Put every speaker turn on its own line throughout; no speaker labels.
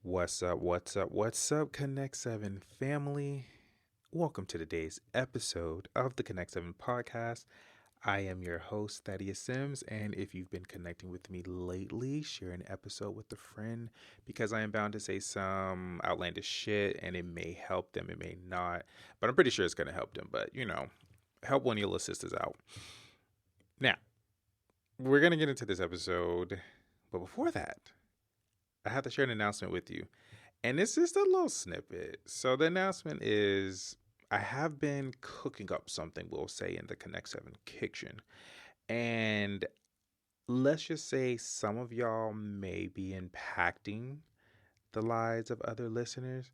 What's up? What's up, Connect 7 family? Welcome to today's episode of the Connect 7 podcast. I am your host, Thaddeus Sims, and if you've been connecting with me lately, share an episode with a friend because I am bound to say some outlandish shit and it may help them, it may not, but I'm pretty sure it's going to help them. But, help one of your little sisters out. Now, we're going to get into this episode, but before that, I have to share an announcement with you. And it's just a little snippet. So the announcement is I have been cooking up something, we'll say, in the Connect 7 kitchen. And let's just say some of y'all may be impacting the lives of other listeners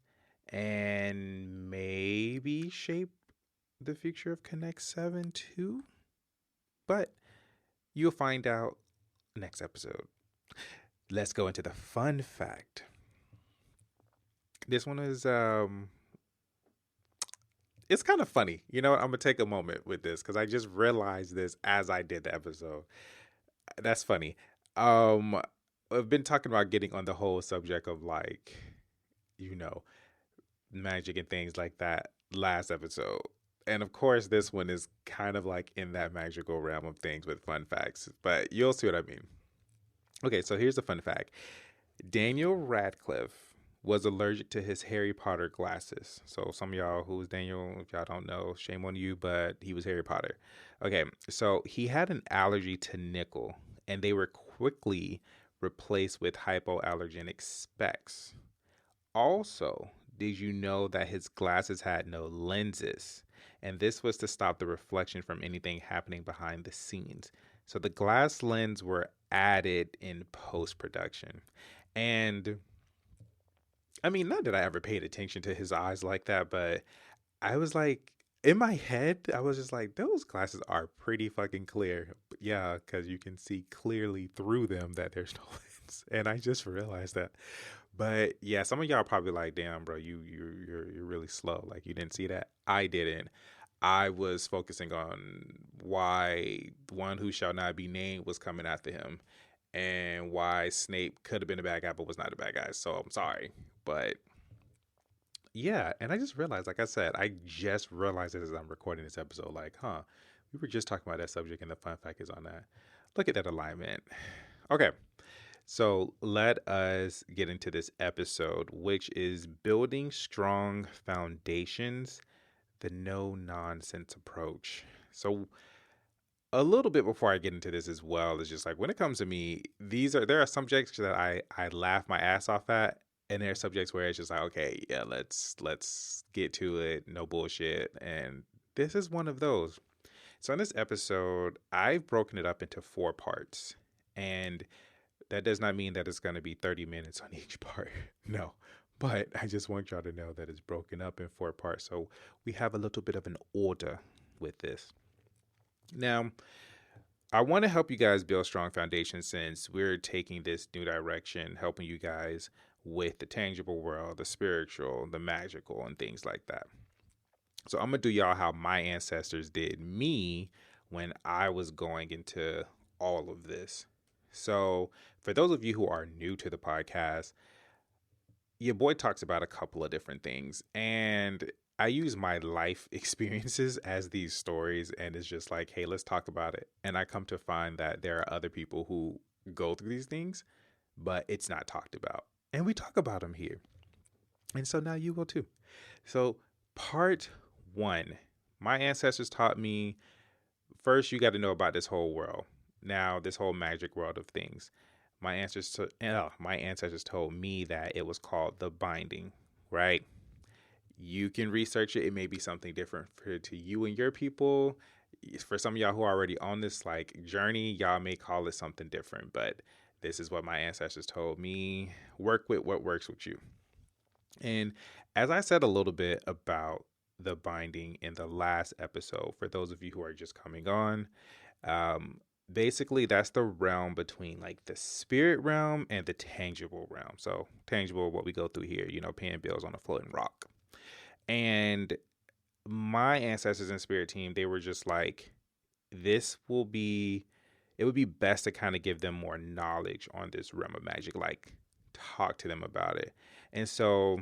and maybe shape the future of Connect 7 too. But you'll find out next episode. Let's go into the fun fact. This one is it's kind of funny. You know what? I'm gonna take a moment with this because I just realized this as I did the episode. That's funny. Um I've been talking about getting on the whole subject of you know, magic and things like that last episode. And of course this one is kind of like in that magical realm of things with fun facts, but you'll see what I mean. Okay, so here's a fun fact. Daniel Radcliffe was allergic to his Harry Potter glasses. So some of y'all who's Daniel, if y'all don't know, shame on you, but he was Harry Potter. Okay, so he had an allergy to nickel, and they were quickly replaced with hypoallergenic specs. Also, did you know that his glasses had no lenses? And this was to stop the reflection from anything happening behind the scenes. So the glass lens were added in post production. And I mean, not that I ever paid attention to his eyes like that, but I was like, in my head, I was just like, those glasses are pretty fucking clear. But yeah, because you can see clearly through them that there's no lens. And I just realized that. But yeah, some of y'all probably like, damn, bro, you're really slow. Like you didn't see that. I didn't. I was focusing on why one who shall not be named was coming after him and why Snape could have been a bad guy but was not a bad guy. So I'm sorry. But yeah, and I just realized, like I said, I just realized it as I'm recording this episode, like, we were just talking about that subject and the fun fact is on that. Look at that alignment. Okay, so let us get into this episode, which is building strong foundations, the no nonsense approach. So a little bit before I get into this as well is just like when it comes to me, there are subjects that I laugh my ass off at, and there are subjects where it's just like, okay, yeah, let's get to it, no bullshit, and this is one of those. So in this episode, I've broken it up into 4 parts, and that does not mean that it's going to be 30 minutes on each part. No. But I just want y'all to know that it's broken up in 4 parts. So we have a little bit of an order with this. Now, I want to help you guys build strong foundations since we're taking this new direction, helping you guys with the tangible world, the spiritual, the magical, and things like that. So I'm going to do y'all how my ancestors did me when I was going into all of this. So for those of you who are new to the podcast, your boy talks about a couple of different things. And I use my life experiences as these stories, and it's just like, hey, let's talk about it. And I come to find that there are other people who go through these things, but it's not talked about. And we talk about them here. And so now you will too. So, part one, my ancestors taught me first, you got to know about this whole world. Now, this whole magic world of things. My ancestors told me that it was called the binding, right? You can research it. It may be something different to you and your people. For some of y'all who are already on this journey, y'all may call it something different, but this is what my ancestors told me. Work with what works with you. And as I said a little bit about the binding in the last episode, for those of you who are just coming on, basically that's the realm between the spirit realm and the tangible realm. So tangible, what we go through here, paying bills on a floating rock. And my ancestors and spirit team, they were just like, it would be best to kind of give them more knowledge on this realm of magic, like talk to them about it. And so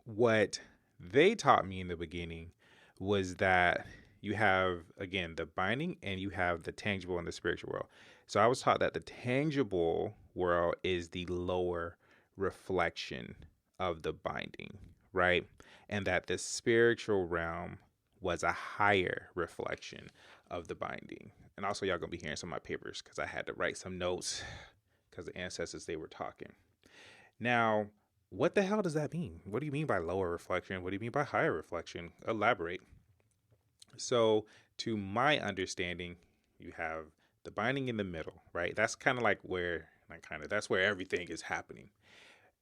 what they taught me in the beginning was that you have, again, the binding and you have the tangible and the spiritual world. So I was taught that the tangible world is the lower reflection of the binding, right? And that the spiritual realm was a higher reflection of the binding. And also, y'all gonna be hearing some of my papers because I had to write some notes because the ancestors, they were talking. Now, what the hell does that mean? What do you mean by lower reflection? What do you mean by higher reflection? Elaborate. So, to my understanding, you have the binding in the middle, right? That's kind of like where, not kind of, that's where everything is happening.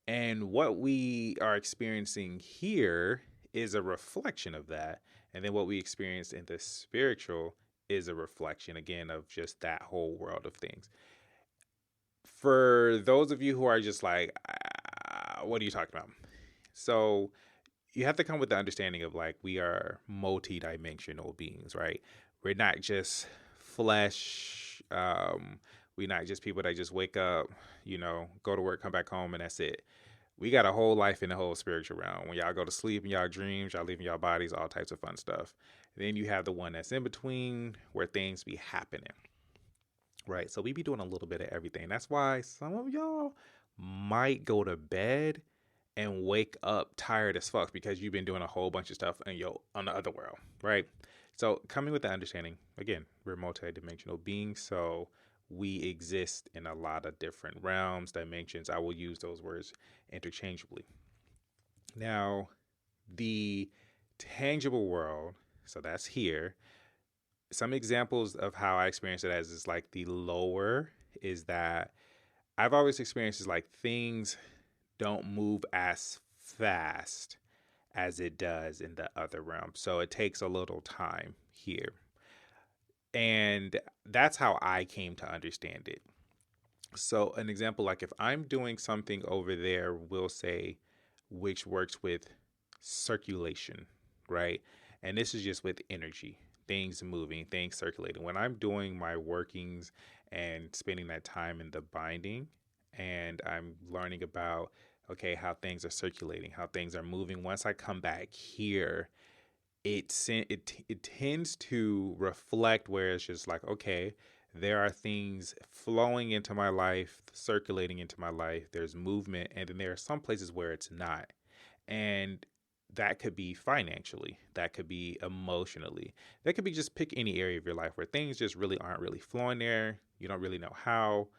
And what we are experiencing here is a reflection of that. And then what we experience in the spiritual is a reflection, again, of just that whole world of things. For those of you who are just like, what are you talking about? So you have to come with the understanding of like, we are multi-dimensional beings, right? We're not just flesh. We're not just people that just wake up, go to work, come back home, and that's it. We got a whole life in the whole spiritual realm. When y'all go to sleep in y'all dreams, y'all leave in y'all bodies, all types of fun stuff. Then you have the one that's in between where things be happening, right? So we be doing a little bit of everything. That's why some of y'all might go to bed and wake up tired as fuck because you've been doing a whole bunch of stuff on the other world, right? So coming with the understanding, again, we're multi-dimensional beings, so we exist in a lot of different realms, dimensions. I will use those words interchangeably. Now, the tangible world, so that's here. Some examples of how I experience it as is like the lower is that I've always experienced is like things don't move as fast as it does in the other realm. So it takes a little time here. And that's how I came to understand it. So an example, like if I'm doing something over there, we'll say, which works with circulation, right? And this is just with energy, things moving, things circulating. When I'm doing my workings and spending that time in the binding, and I'm learning about, okay, how things are circulating, how things are moving. Once I come back here, it tends to reflect where it's just like, okay, there are things flowing into my life, circulating into my life. There's movement, and then there are some places where it's not. And that could be financially, that could be emotionally, that could be just pick any area of your life where things just really aren't really flowing there. You don't really know how.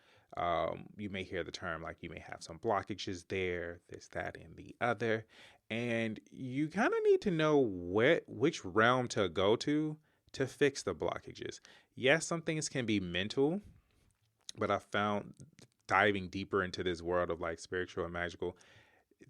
You may hear the term like you may have some blockages there, this, that, and the other. And you kind of need to know which realm to go to fix the blockages. Yes, some things can be mental, but I found diving deeper into this world of like spiritual and magical,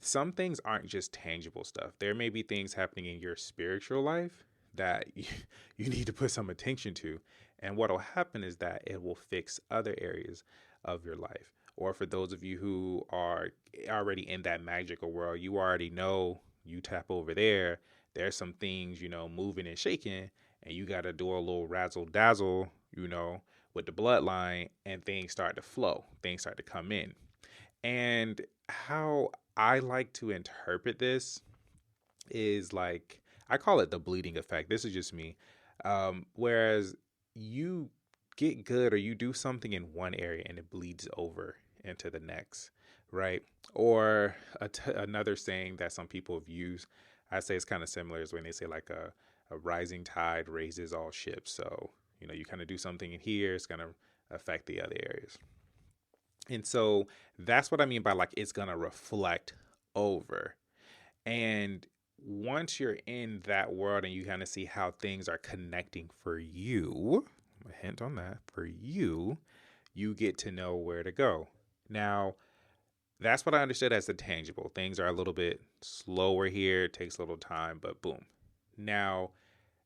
some things aren't just tangible stuff. There may be things happening in your spiritual life that you need to put some attention to. And what will happen is that it will fix other areas of your life. Or for those of you who are already in that magical world, you already know you tap over there. There's some things, moving and shaking, and you got to do a little razzle dazzle, with the bloodline, and things start to flow, things start to come in. And how I like to interpret this is like, I call it the bleeding effect. This is just me. Whereas you get good or you do something in one area and it bleeds over into the next, right? Or another saying that some people have used, I say it's kind of similar, is when they say like a rising tide raises all ships. So, you kind of do something in here, it's going to affect the other areas. And so that's what I mean by like it's going to reflect over. And once you're in that world and you kind of see how things are connecting for you, a hint on that, for you, you get to know where to go. Now, that's what I understood as the tangible. Things are a little bit slower here, it takes a little time, but boom. Now,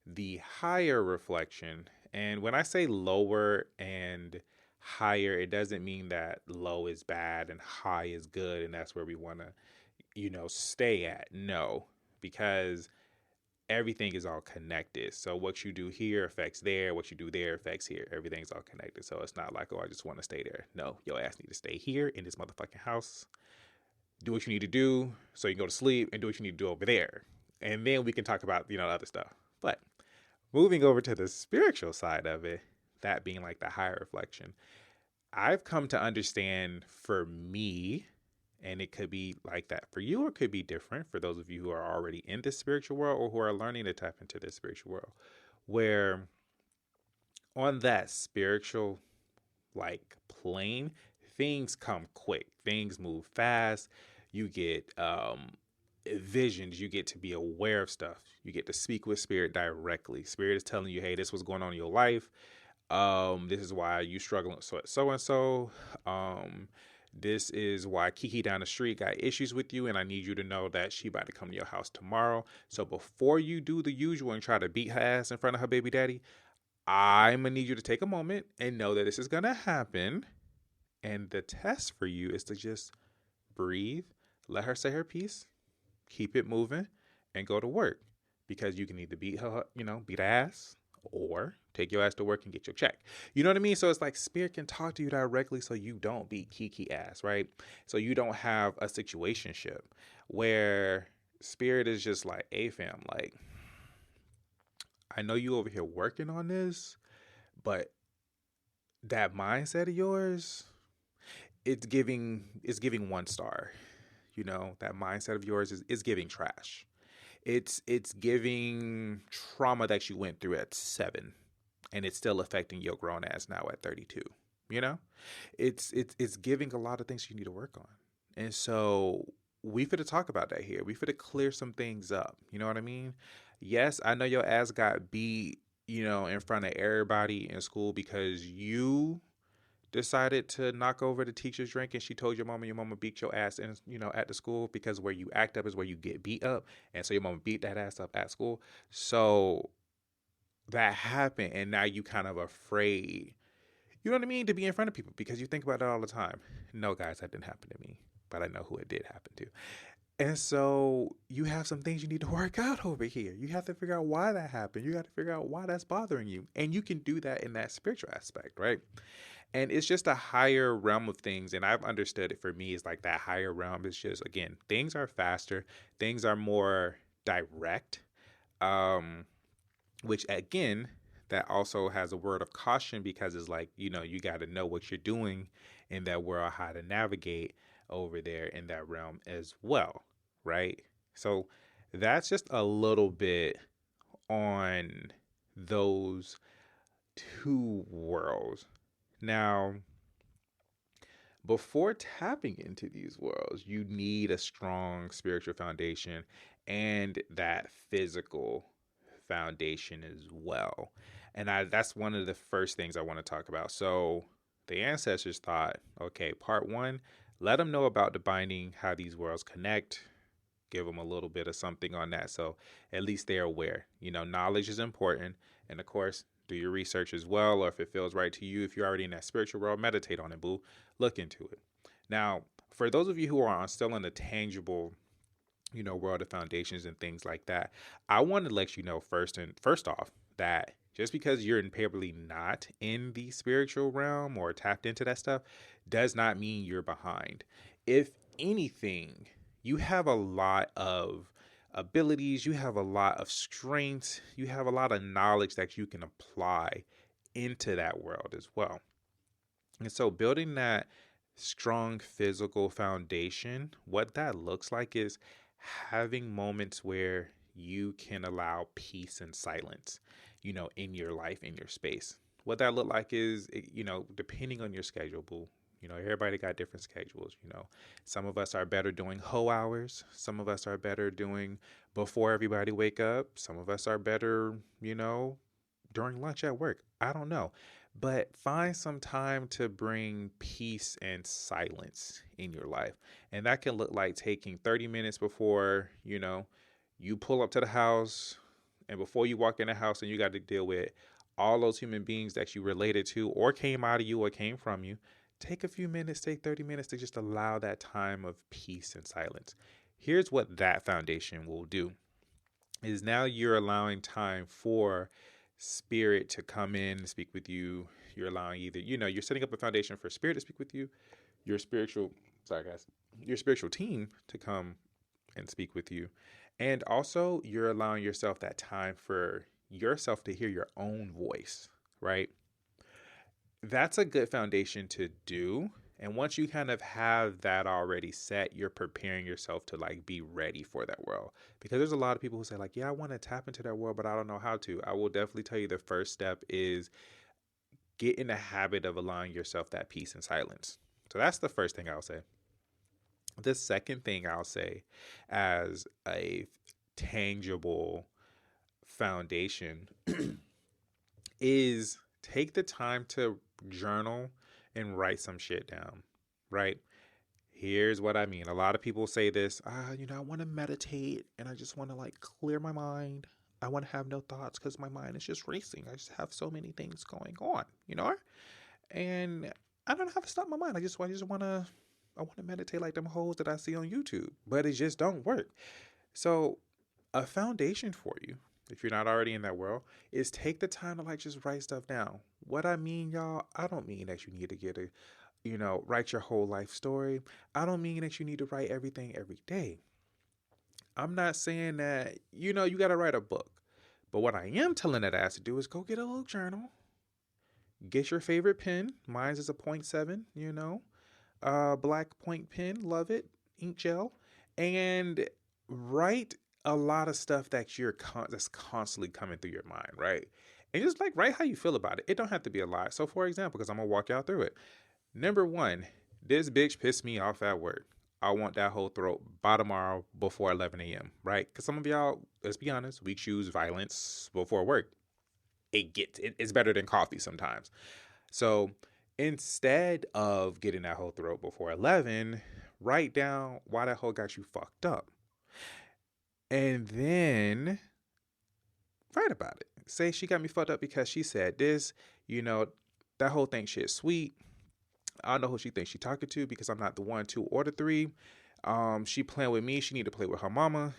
the higher reflection, and when I say lower and higher, it doesn't mean that low is bad and high is good and that's where we want to, stay at. No, because everything is all connected. So what you do here affects there, what you do there affects here. Everything's all connected. So it's not like, oh, I just want to stay there. No, your ass need to stay here in this motherfucking house. Do what you need to do so you can go to sleep, and do what you need to do over there. And then we can talk about, other stuff. But moving over to the spiritual side of it, that being like the higher reflection, I've come to understand for me, and it could be like that for you, or it could be different for those of you who are already in this spiritual world or who are learning to tap into this spiritual world, where on that spiritual like plane, things come quick, things move fast. You get visions, you get to be aware of stuff, you get to speak with spirit directly. Spirit is telling you, hey, this was going on in your life. This is why you struggling with so and so. This is why Keke down the street got issues with you, and I need you to know that she about to come to your house tomorrow. So before you do the usual and try to beat her ass in front of her baby daddy, I'm gonna need you to take a moment and know that this is gonna happen. And the test for you is to just breathe, let her say her piece, keep it moving, and go to work. Because you can either beat her, beat her ass, or take your ass to work and get your check. You know what I mean? So it's like spirit can talk to you directly so you don't beat Kiki ass, right? So you don't have a situationship where spirit is just like, hey fam, like, I know you over here working on this, but that mindset of yours, it's giving 1 star. That mindset of yours is giving trash. It's giving trauma that you went through at 7, and it's still affecting your grown ass now at 32. You know, it's giving a lot of things you need to work on, and so we finna talk about that here. We finna clear some things up. You know what I mean? Yes, I know your ass got beat, in front of everybody in school because you decided to knock over the teacher's drink, and she told your mama beat your ass in, at the school, because where you act up is where you get beat up. And so your mama beat that ass up at school. So that happened, and now you kind of afraid, you know what I mean, to be in front of people because you think about it all the time. No, guys, that didn't happen to me, but I know who it did happen to. And so you have some things you need to work out over here. You have to figure out why that happened. You got to figure out why that's bothering you. And you can do that in that spiritual aspect, right? And it's just a higher realm of things. And I've understood it for me is like that higher realm is just, again, things are faster, things are more direct, which again, that also has a word of caution because it's like, you got to know what you're doing in that world, how to navigate over there in that realm as well, right? So that's just a little bit on those two worlds. Now, before tapping into these worlds, you need a strong spiritual foundation and that physical foundation as well. And that's one of the first things I want to talk about. So the ancestors thought, okay, part 1, let them know about the binding, how these worlds connect, give them a little bit of something on that. So at least they're aware, knowledge is important. And of course, do your research as well, or if it feels right to you, if you're already in that spiritual world, meditate on it, boo. Look into it. Now, for those of you who are still in the tangible, world of foundations and things like that, I want to let you know first off that just because you're imperatively not in the spiritual realm or tapped into that stuff does not mean you're behind. If anything, you have a lot of abilities, you have a lot of strengths, you have a lot of knowledge that you can apply into that world as well. And so building that strong physical foundation, what that looks like is having moments where you can allow peace and silence, in your life, in your space. What that look like is, depending on your schedule, boo. Everybody got different schedules. Some of us are better doing hoe hours. Some of us are better doing before everybody wake up. Some of us are better, during lunch at work. I don't know. But find some time to bring peace and silence in your life. And that can look like taking 30 minutes before, you pull up to the house, and before you walk in the house and you got to deal with all those human beings that you related to or came out of you or came from you. Take a few minutes, take 30 minutes to just allow that time of peace and silence. Here's what that foundation will do. is now you're allowing time for spirit to come in and speak with you. You're allowing either, you're setting up a foundation for spirit to speak with you, your spiritual, sorry guys, your spiritual team to come and speak with you. And also, you're allowing yourself that time for yourself to hear your own voice, right? That's a good foundation to do. And once you kind of have that already set, you're preparing yourself to like be ready for that world. Because there's a lot of people who say, like, yeah, I want to tap into that world, but I don't know how to. I will definitely tell you the first step is get in the habit of allowing yourself that peace and silence. So that's the first thing I'll say. The second thing I'll say as a tangible foundation is take the time to journal and write some shit down, right? Here's what I mean. A lot of people say this, I want to meditate and I just want to like clear my mind. I want to have no thoughts because my mind is just racing. I just have so many things going on. And I don't know how to stop my mind. I want to meditate like them hoes that I see on YouTube, but it just don't work. So a foundation for you, if you're not already in that world, is take the time to like just write stuff down. What I mean, y'all, I don't mean that you need to write your whole life story. I don't mean that you need to write everything every day. I'm not saying that, you got to write a book. But what I am telling that ass to do is go get a little journal, get your favorite pen. Mine's is a .7, black point pen, love it, ink gel, and write a lot of stuff that that's constantly coming through your mind, right? And just like write how you feel about it. It don't have to be a lot. So for example, because I'm gonna walk y'all through it. Number one, this bitch pissed me off at work. I want that whole throat by tomorrow before 11 a.m., right? Because some of y'all, let's be honest, we choose violence before work. It's better than coffee sometimes. So instead of getting that whole throat before 11, write down why that whole got you fucked up. And then write about it. Say she got me fucked up because she said this, that whole thing shit sweet. I don't know who she thinks she talking to because I'm not the 1, 2, or the 3. She playing with me. She need to play with her mama.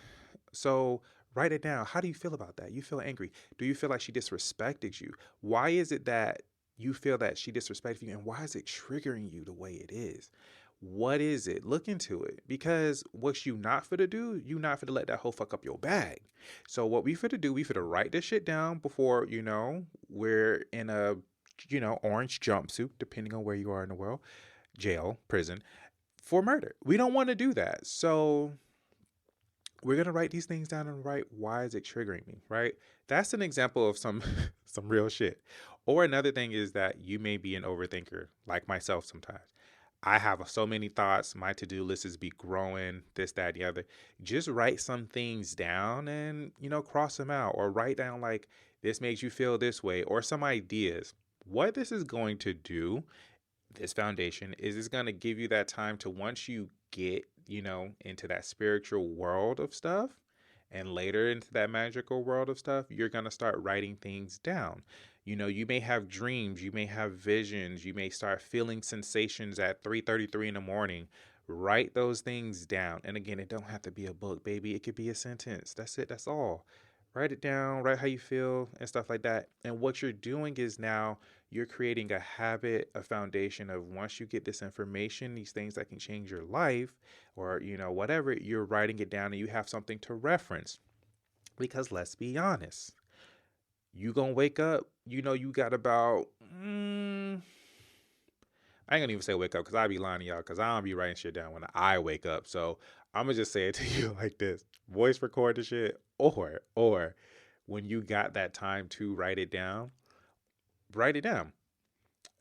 So write it down. How do you feel about that? You feel angry. Do you feel like she disrespected you? Why is it that you feel that she disrespected you? And why is it triggering you the way it is? What is it? Look into it. Because what you not for to do, you not for to let that whole fuck up your bag. So what we for to do, we for to write this shit down before, we're in a, orange jumpsuit, depending on where you are in the world, jail, prison, for murder. We don't want to do that. So we're going to write these things down and write, why is it triggering me, right? That's an example of some some real shit. Or another thing is that you may be an overthinker, like myself sometimes. I have so many thoughts. My to-do list is be growing, this, that, the other. Just write some things down and, cross them out. Or write down like, this makes you feel this way. Or some ideas. What this is going to do, this foundation, is it's going to give you that time to, once you get, into that spiritual world of stuff and later into that magical world of stuff, you're going to start writing things down. You may have dreams, you may have visions, you may start feeling sensations at 3:33 in the morning. Write those things down. And again, it don't have to be a book, baby. It could be a sentence. That's it. That's all. Write it down, write how you feel and stuff like that. And what you're doing is now you're creating a habit, a foundation of, once you get this information, these things that can change your life or, whatever, you're writing it down and you have something to reference. Because let's be honest, you gonna wake up, you got about, I ain't gonna even say wake up because I be lying to y'all because I don't be writing shit down when I wake up. So I'm gonna just say it to you like this: voice record the shit, or when you got that time to write it down, write it down.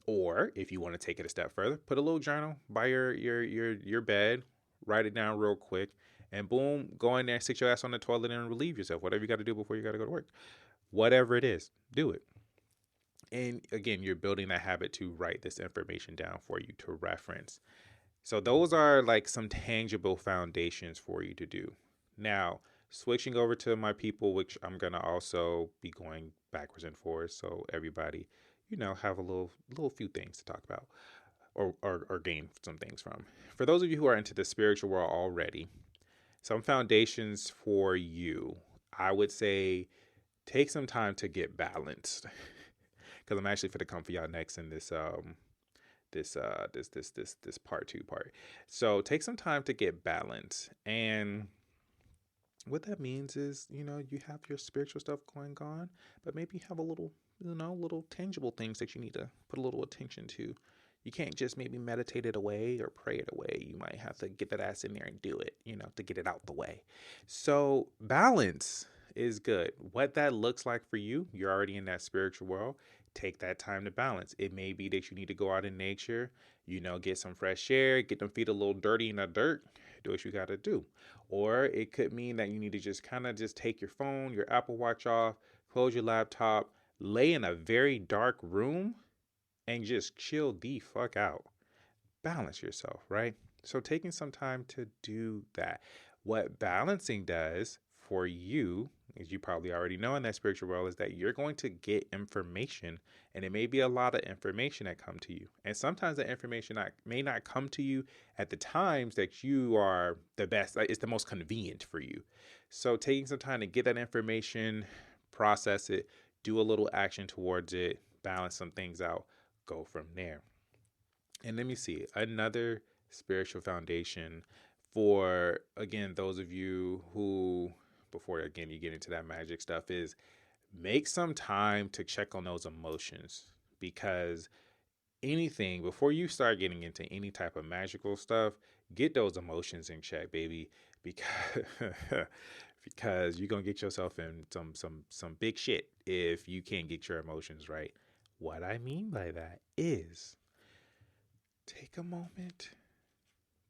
Or if you want to take it a step further, put a little journal by your bed, write it down real quick, and boom, go in there, sit your ass on the toilet and relieve yourself. Whatever you got to do before you got to go to work, whatever it is, do it. And again, you're building that habit to write this information down for you to reference. So those are like some tangible foundations for you to do. Now, switching over to my people, which I'm going to also be going backwards and forwards. So everybody, have a little few things to talk about or gain some things from. For those of you who are into the spiritual world already, some foundations for you I would say take some time to get balanced because I'm actually for to come for y'all next in this part two part. So take some time to get balanced, and what that means is, you have your spiritual stuff going on, but maybe you have a little, little tangible things that you need to put a little attention to. You can't just maybe meditate it away or pray it away. You might have to get that ass in there and do it, to get it out the way. So balance is good. What that looks like for you, you're already in that spiritual world. Take that time to balance. It may be that you need to go out in nature, get some fresh air, get them feet a little dirty in the dirt, do what you got to do. Or it could mean that you need to just kind of just take your phone, your Apple Watch off, close your laptop, lay in a very dark room, and just chill the fuck out. Balance yourself, right? So taking some time to do that. What balancing does for you, as you probably already know in that spiritual world, is that you're going to get information, and it may be a lot of information that come to you. And sometimes the information may not come to you at the times that you are the best, like it's the most convenient for you. So taking some time to get that information, process it, do a little action towards it, balance some things out, go from there. And let me see, another spiritual foundation for, again, those of you who, before again you get into that magic stuff, is make some time to check on those emotions, because anything before you start getting into any type of magical stuff, get those emotions in check, baby, because because you're gonna get yourself in some big shit if you can't get your emotions right. What I mean by that is, take a moment,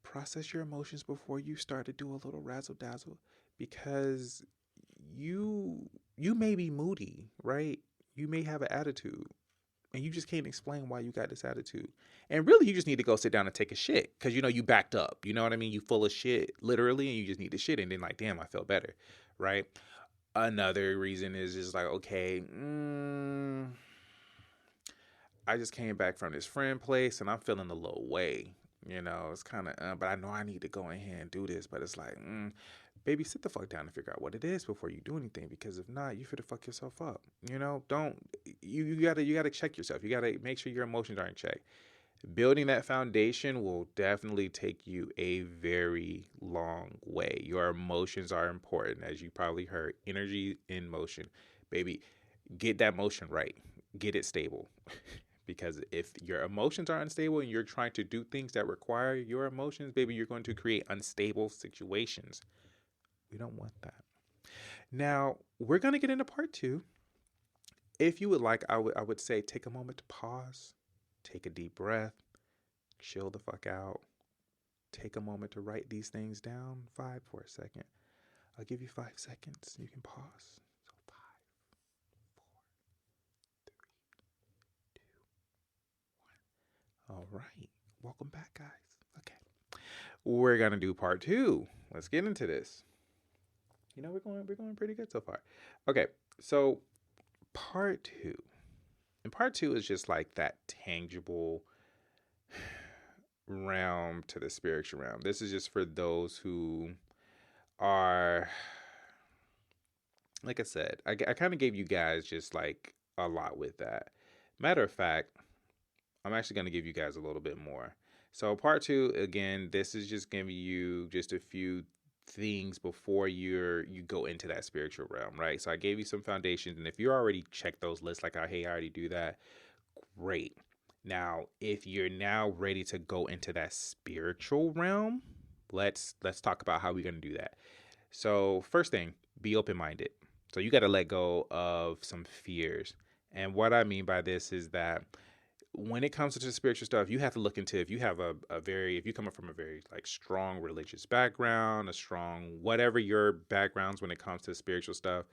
process your emotions before you start to do a little razzle dazzle, because you may be moody, right? You may have an attitude, and you just can't explain why you got this attitude. And really, you just need to go sit down and take a shit, because you backed up. You know what I mean? You full of shit, literally, and you just need to shit, and then like, damn, I felt better, right? Another reason is just like, okay, I just came back from this friend place and I'm feeling a little way. It's kind of, but I know I need to go in here and do this. But it's like, baby, sit the fuck down and figure out what it is before you do anything. Because if not, you finna fuck yourself up. Don't you gotta check yourself. You gotta make sure your emotions are in check. Building that foundation will definitely take you a very long way. Your emotions are important, as you probably heard. Energy in motion, baby. Get that motion right. Get it stable. Because if your emotions are unstable and you're trying to do things that require your emotions, baby, you're going to create unstable situations. We don't want that. Now, we're going to get into part two. If you would like, I would say take a moment to pause, take a deep breath, chill the fuck out, take a moment to write these things down. Vibe for a second. I'll give you 5 seconds. You can pause. So 5, 4, 3, 2, 1. All right. Welcome back, guys. Okay. We're gonna do part two. Let's get into this. We're going pretty good so far. Okay, so part two. And part two is just like that tangible realm to the spiritual realm. This is just for those who are, like I said, I kind of gave you guys just like a lot with that. Matter of fact, I'm actually going to give you guys a little bit more. So part two, again, this is just giving you just a few things before you go into that spiritual realm, right? So I gave you some foundations, and if you already checked those lists, like, hey, I already do that, great. Now, if you're now ready to go into that spiritual realm, let's talk about how we're going to do that. So first thing, be open-minded. So you got to let go of some fears. And what I mean by this is that when it comes to the spiritual stuff, you have to look into, if you have if you come up from a very like strong religious background, a strong whatever your backgrounds when it comes to spiritual stuff,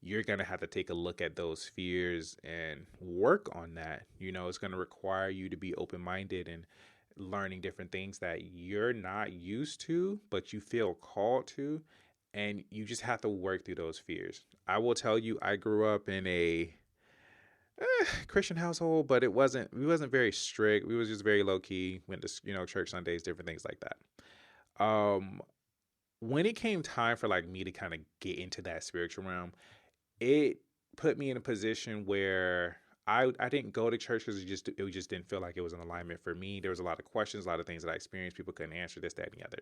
you're going to have to take a look at those fears and work on that. It's going to require you to be open-minded and learning different things that you're not used to, but you feel called to, and you just have to work through those fears. I will tell you, I grew up in a Christian household, but we wasn't very strict. We was just very low key. Went to church Sundays, different things like that. Um, when it came time for like me to kind of get into that spiritual realm, it put me in a position where I didn't go to church because it just didn't feel like it was an alignment for me. There was a lot of questions, a lot of things that I experienced. People couldn't answer this, that, and the other.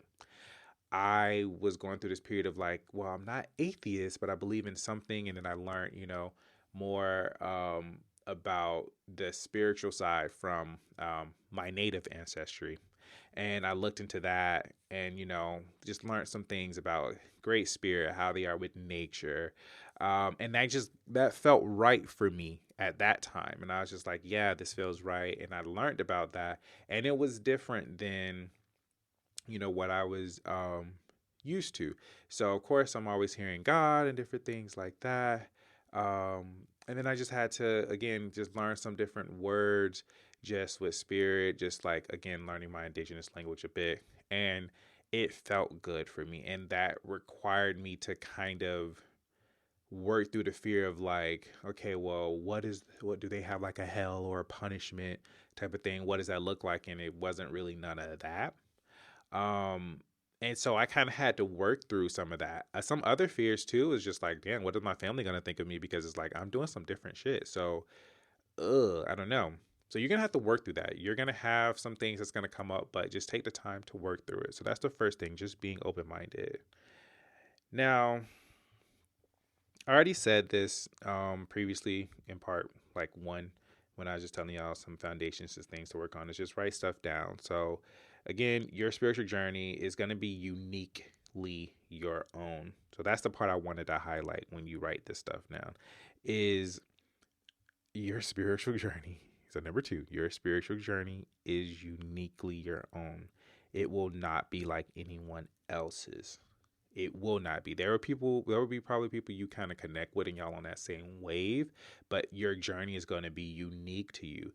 I was going through this period of like, well, I'm not atheist, but I believe in something. And then I learned, more about the spiritual side from my native ancestry. And I looked into that and, just learned some things about Great Spirit, how they are with nature. And that felt right for me at that time. And I was just like, yeah, this feels right. And I learned about that. And it was different than what I was used to. So of course I'm always hearing God and different things like that. And then I just had to again just learn some different words just with spirit, just like again learning my indigenous language a bit. And it felt good for me. And that required me to kind of work through the fear of like, okay, well, what do they have like a hell or a punishment type of thing? What does that look like? And it wasn't really none of that. Um, and so I kind of had to work through some of that. Some other fears too is just like, damn, what is my family gonna think of me? Because it's like I'm doing some different shit. So, I don't know. So you're gonna have to work through that. You're gonna have some things that's gonna come up, but just take the time to work through it. So that's the first thing, just being open minded. Now, I already said this previously in part like one when I was just telling y'all some foundations, just things to work on. Is just write stuff down. So again, your spiritual journey is going to be uniquely your own. So that's the part I wanted to highlight when you write this stuff down is your spiritual journey. So number two, your spiritual journey is uniquely your own. It will not be like anyone else's. It will not be. There will be probably people you kind of connect with and y'all on that same wave, but your journey is going to be unique to you.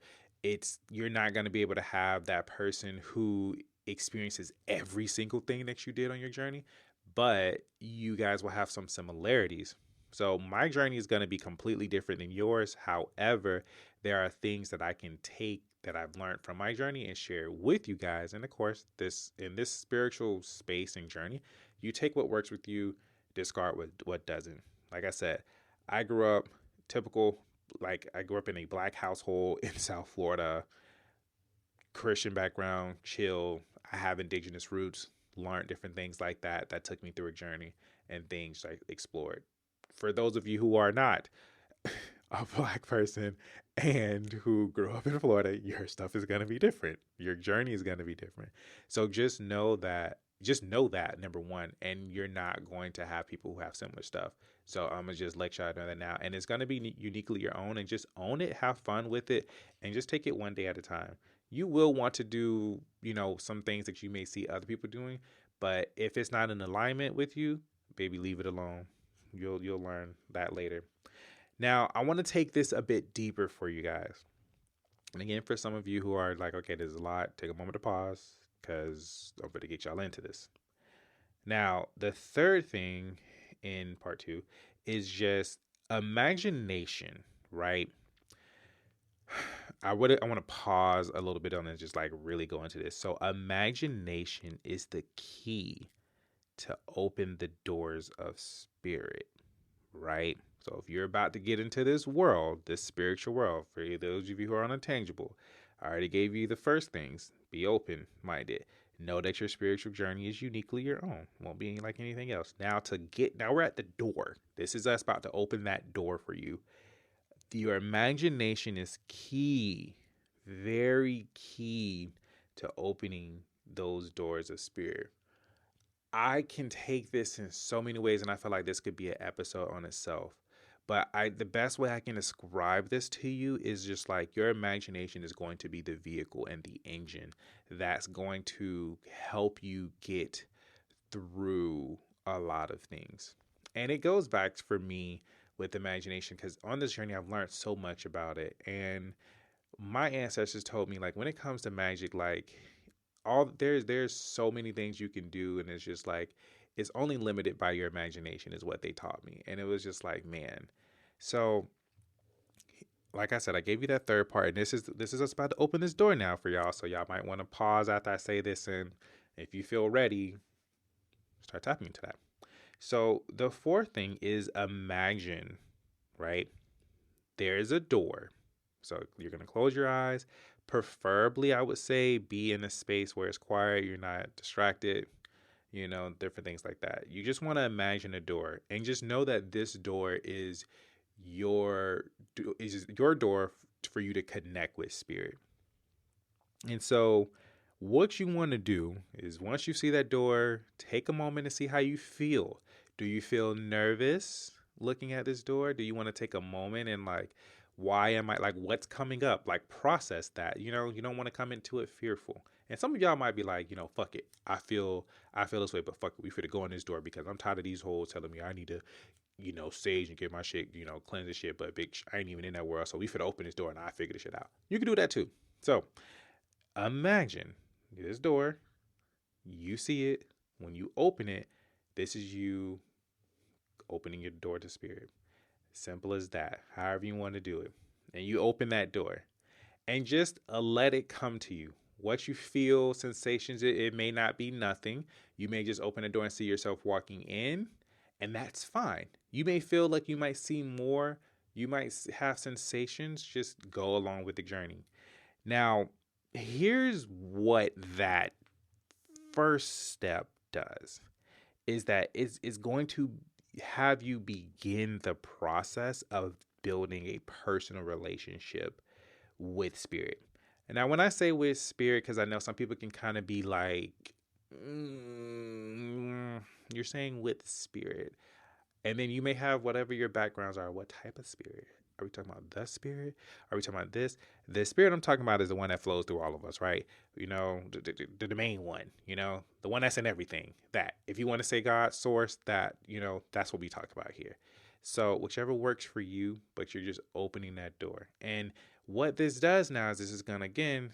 You're not going to be able to have that person who experiences every single thing that you did on your journey, but you guys will have some similarities. So my journey is going to be completely different than yours. However, there are things that I can take that I've learned from my journey and share with you guys. And of course, this in this spiritual space and journey, you take what works with you, discard what doesn't. Like I said, I grew up typical, like I grew up in a black household in South Florida, Christian background, chill. I have indigenous roots, learned different things like that. That took me through a journey and things I explored. For those of you who are not a black person and who grew up in Florida, your stuff is going to be different. Your journey is going to be different. So just know that number one, and you're not going to have people who have similar stuff. So I'm gonna just let y'all know that now, and it's gonna be uniquely your own, and just own it, have fun with it, and just take it one day at a time. You will want to do, some things that you may see other people doing, but if it's not in alignment with you, baby, leave it alone. You'll learn that later. Now, I want to take this a bit deeper for you guys. And again, for some of you who are like, okay, there's a lot, take a moment to pause because I'm going to get y'all into this. Now, the third thing in part two is just imagination, right? I want to pause a little bit on it, just like really go into this. So, imagination is the key to open the doors of spirit, right? So if you're about to get into this world, this spiritual world, for those of you who are unintangible, I already gave you the first things. Be open-minded. Know that your spiritual journey is uniquely your own. Won't be like anything else. Now we're at the door. This is us about to open that door for you. Your imagination is key, very key to opening those doors of spirit. I can take this in so many ways, and I feel like this could be an episode on itself. But the best way I can describe this to you is just like your imagination is going to be the vehicle and the engine that's going to help you get through a lot of things. And it goes back for me with imagination because on this journey I've learned so much about it. And my ancestors told me like when it comes to magic, like there's so many things you can do, and it's just like it's only limited by your imagination is what they taught me. And it was just like, man. So like I said, I gave you that third part, and this is us about to open this door now for y'all. So y'all might want to pause after I say this, and if you feel ready, Start tapping into that. So the fourth thing is imagine, right? There's a door. So you're going to close your eyes. Preferably, I would say be in a space where it's quiet, you're not distracted, different things like that. You just want to imagine a door and just know that this door your is your door for you to connect with spirit. And so what you want to do is once you see that door, take a moment to see how you feel. Do you feel nervous looking at this door? Do you want to take a moment and like, why am I like, what's coming up? Like process that, you don't want to come into it fearful. And some of y'all might be like, fuck it. I feel this way, but fuck it. We finna go in this door because I'm tired of these hoes telling me I need to, sage and get my shit, cleanse this shit. But bitch, I ain't even in that world. So we finna open this door and I figure this shit out. You can do that too. So imagine this door, you see it. When you open it, this is you opening your door to spirit. Simple as that, however you want to do it. And you open that door and just let it come to you. What you feel, sensations, it may not be nothing. You may just open the door and see yourself walking in, and that's fine. You may feel like you might see more. You might have sensations. Just go along with the journey. Now, here's what that first step does is that it's going to have you begin the process of building a personal relationship with spirit. And now when I say with spirit, because I know some people can kind of be like, you're saying with spirit. And then you may have whatever your backgrounds are. What type of spirit? Are we talking about the spirit? Are we talking about this? The spirit I'm talking about is the one that flows through all of us, right? The main one, the one that's in everything. That, if you want to say God, source, that, that's what we talk about here. So whichever works for you, but you're just opening that door. And what this does now is this is going to, again,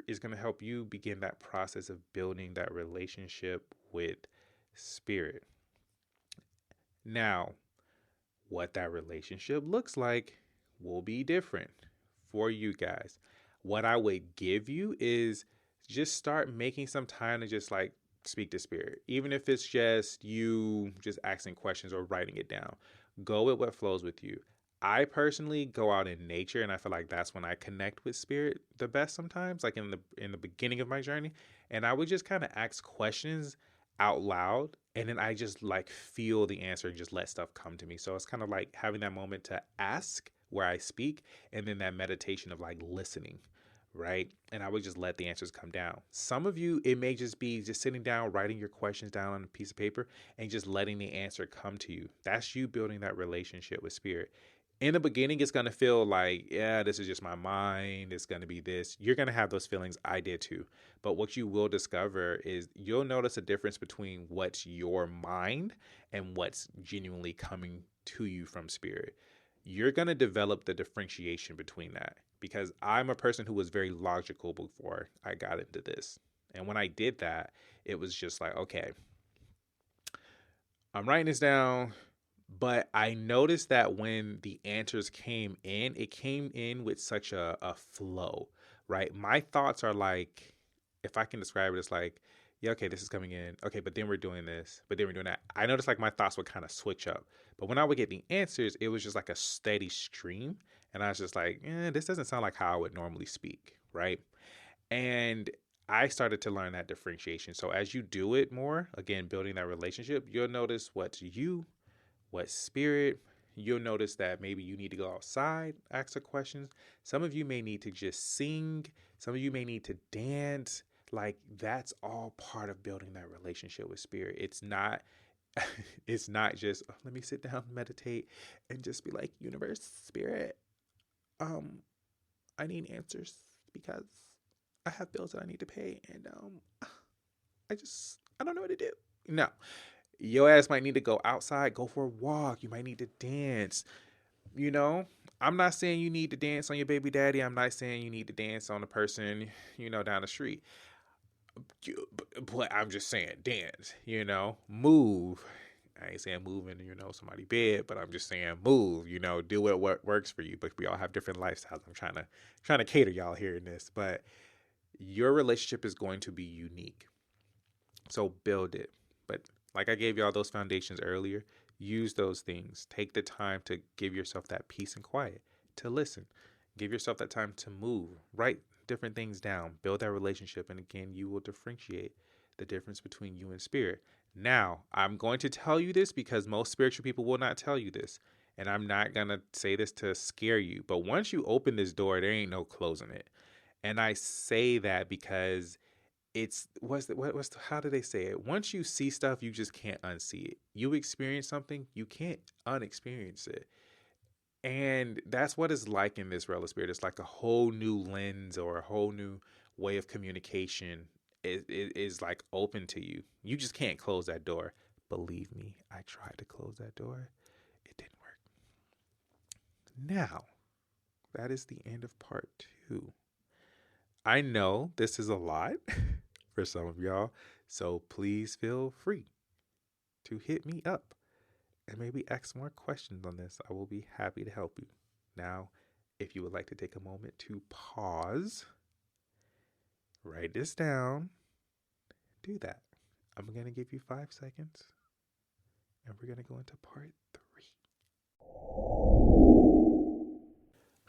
is going to help you begin that process of building that relationship with spirit. Now, what that relationship looks like will be different for you guys. What I would give you is just start making some time to just like speak to spirit. Even if it's just you just asking questions or writing it down. Go with what flows with you. I personally go out in nature, and I feel like that's when I connect with spirit the best sometimes, like in the beginning of my journey. And I would just kind of ask questions out loud, and then I just like feel the answer and just let stuff come to me. So it's kind of like having that moment to ask where I speak, and then that meditation of like listening, right? And I would just let the answers come down. Some of you, it may just be just sitting down, writing your questions down on a piece of paper and just letting the answer come to you. That's you building that relationship with spirit. In the beginning, it's going to feel like, yeah, this is just my mind. It's going to be this. You're going to have those feelings. I did too. But what you will discover is you'll notice a difference between what's your mind and what's genuinely coming to you from spirit. You're going to develop the differentiation between that, because I'm a person who was very logical before I got into this. And when I did that, it was just like, okay, I'm writing this down. But I noticed that when the answers came in, it came in with such a flow, right? My thoughts are like, if I can describe it, it's like, yeah, okay, this is coming in. Okay, but then we're doing this, but then we're doing that. I noticed like my thoughts would kind of switch up. But when I would get the answers, it was just like a steady stream. And I was just like, this doesn't sound like how I would normally speak, right? And I started to learn that differentiation. So as you do it more, again, building that relationship, you'll notice what's you, what spirit. You'll notice that maybe you need to go outside, ask the questions. Some of you may need to just sing. Some of you may need to dance. Like, that's all part of building that relationship with spirit. It's not it's not just, oh, let me sit down, meditate, and just be like, universe, spirit, I need answers because I have bills that I need to pay, and I don't know what to do. No. Your ass might need to go outside, go for a walk. You might need to dance. I'm not saying you need to dance on your baby daddy. I'm not saying you need to dance on the person, down the street. But I'm just saying dance, move. I ain't saying move in, somebody's bed, but I'm just saying move, do what works for you. But we all have different lifestyles. I'm trying to cater y'all here in this, but your relationship is going to be unique. So build it. But Like I gave y'all those foundations earlier. Use those things. Take the time to give yourself that peace and quiet, to listen. Give yourself that time to move. Write different things down. Build that relationship. And again, you will differentiate the difference between you and spirit. Now, I'm going to tell you this because most spiritual people will not tell you this. And I'm not going to say this to scare you. But once you open this door, there ain't no closing it. And I say that because it's how do they say it? Once you see stuff, you just can't unsee it. You experience something, you can't unexperience it. And that's what it's like in this realm of spirit. It's like a whole new lens or a whole new way of communication is like open to you. You just can't close that door. Believe me, I tried to close that door. It didn't work. Now, that is the end of part 2. I know this is a lot for some of y'all, so please feel free to hit me up and maybe ask more questions on this. I will be happy to help you. Now, if you would like to take a moment to pause, write this down, do that. I'm going to give you 5 seconds and we're going to go into part 3.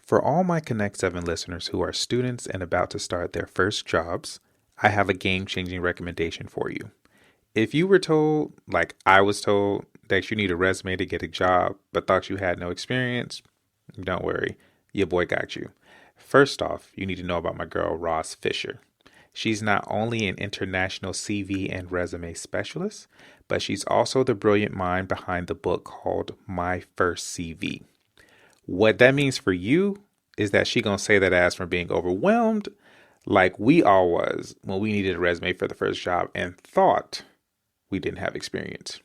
For all my Connect 7 listeners who are students and about to start their first jobs, I have a game-changing recommendation for you. If you were told, like I was told, that you need a resume to get a job, but thought you had no experience, don't worry, your boy got you. First off, you need to know about my girl, Ross Fisher. She's not only an international CV and resume specialist, but she's also the brilliant mind behind the book called My First CV. What that means for you is that she gonna say that ass from being overwhelmed like we all was when we needed a resume for the first job and thought we didn't have experience.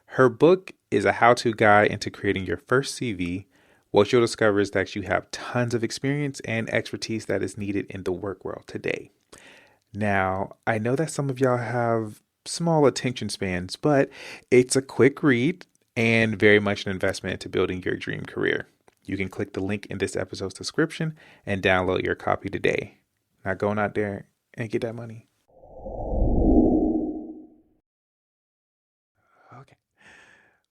Her book is a how-to guide into creating your first CV. What you'll discover is that you have tons of experience and expertise that is needed in the work world today. Now, I know that some of y'all have small attention spans, but it's a quick read and very much an investment into building your dream career. You can click the link in this episode's description and download your copy today. Now go out there and get that money. Okay.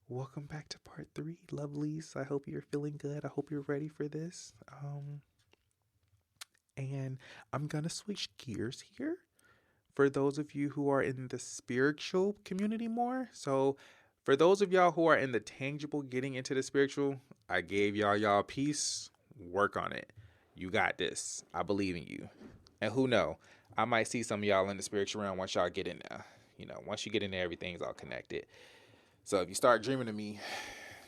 Welcome back to part 3, lovelies. I hope you're feeling good. I hope you're ready for this. And I'm going to switch gears here for those of you who are in the spiritual community more. So for those of y'all who are in the tangible, getting into the spiritual, I gave y'all peace. Work on it. You got this. I believe in you. And who know, I might see some of y'all in the spiritual realm once y'all get in there. You know, once you get in there, everything's all connected. So if you start dreaming of me,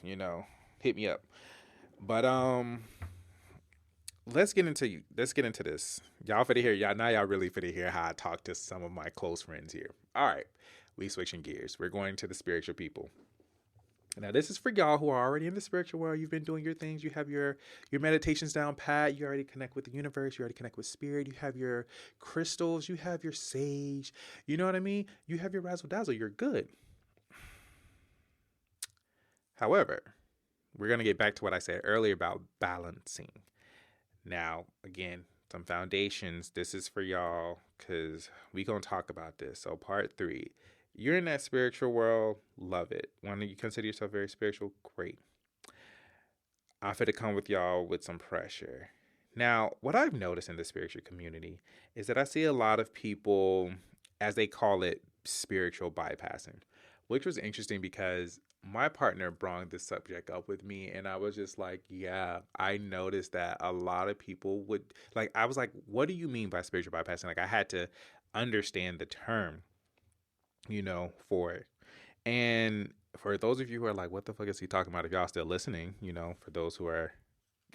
you know, hit me up. But let's get into this. Y'all finna hear y'all really finna hear how I talk to some of my close friends here. All right, we switching gears. We're going to the spiritual people. Now, this is for y'all who are already in the spiritual world. You've been doing your things. You have your meditations down pat. You already connect with the universe. You already connect with spirit. You have your crystals. You have your sage. You know what I mean? You have your razzle dazzle. You're good. However, we're going to get back to what I said earlier about balancing. Now, again, some foundations. This is for y'all because we going to talk about this. So part 3. You're in that spiritual world, love it. When you consider yourself very spiritual, great. I'm finna come with y'all with some pressure. Now, what I've noticed in the spiritual community is that I see a lot of people, as they call it, spiritual bypassing, which was interesting because my partner brought this subject up with me and I was just like, yeah, I noticed that a lot of people would, like, I was like, what do you mean by spiritual bypassing? Like, I had to understand the term, you know, for it. And for those of you who are like, what the fuck is he talking about? If y'all still listening, you know, for those who are,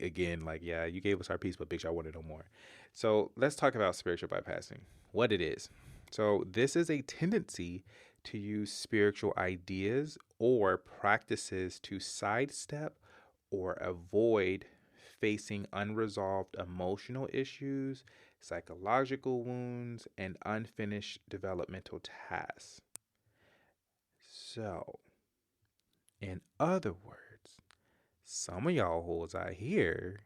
again, like, yeah, you gave us our piece, but bitch, I want to know more. So let's talk about spiritual bypassing, what it is. So this is a tendency to use spiritual ideas or practices to sidestep or avoid facing unresolved emotional issues, psychological wounds, and unfinished developmental tasks. So, in other words, some of y'all hoes out here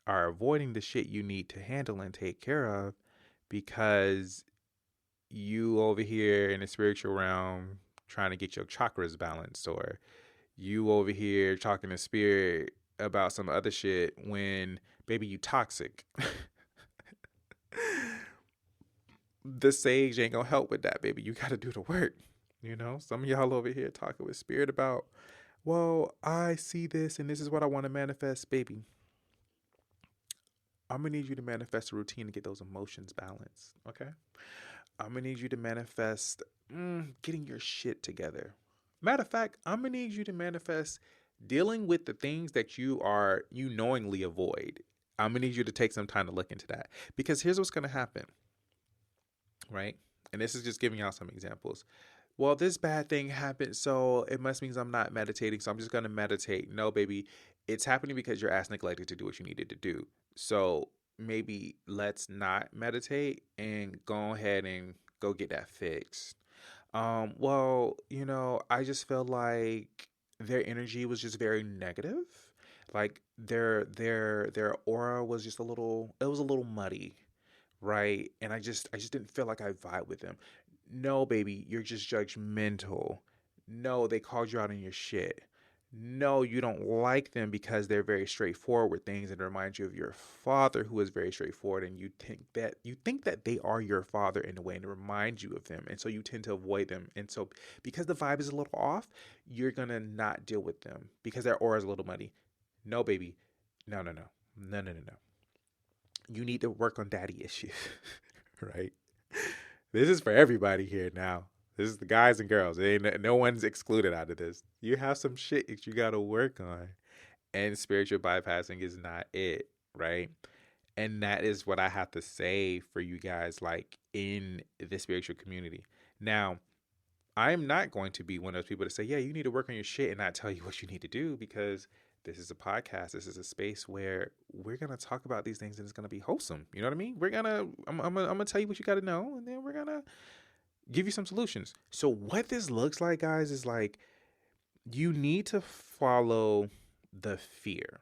are avoiding the shit you need to handle and take care of because you over here in the spiritual realm trying to get your chakras balanced, or you over here talking to spirit about some other shit when baby you toxic. The sage ain't gonna help with that, baby. You gotta do the work. Some of y'all over here talking with spirit about, well, I see this and this is what I want to manifest, baby. I'm gonna need you to manifest a routine to get those emotions balanced, okay? I'm gonna need you to manifest getting your shit together. Matter of fact, I'm gonna need you to manifest dealing with the things that you knowingly avoid. I'm gonna need you to take some time to look into that, because here's what's gonna happen, right? And this is just giving y'all some examples. Well, this bad thing happened, so it must mean I'm not meditating, so I'm just gonna meditate. No, baby, it's happening because your ass neglected to do what you needed to do. So maybe let's not meditate and go ahead and go get that fixed. Well, I just felt like their energy was just very negative. Like their aura was just it was a little muddy, right? And I just didn't feel like I vibe with them. No, baby, you're just judgmental. No, they called you out on your shit. No, you don't like them because they're very straightforward with things and remind you of your father, who is very straightforward, and you think that they are your father in a way and remind you of them, and so you tend to avoid them. And so because the vibe is a little off, you're gonna not deal with them because their aura is a little muddy. No, baby, no, no, no, no, no, no, no. You need to work on daddy issues, right? This is for everybody here now. This is the guys and girls. Ain't no one's excluded out of this. You have some shit that you got to work on, and spiritual bypassing is not it, right? And that is what I have to say for you guys, like in the spiritual community. Now, I'm not going to be one of those people to say, yeah, you need to work on your shit and not tell you what you need to do, because this is a podcast. This is a space where we're going to talk about these things and it's going to be wholesome. You know what I mean? I'm going to tell you what you got to know, and then we're going to give you some solutions. So what this looks like, guys, is like you need to follow the fear.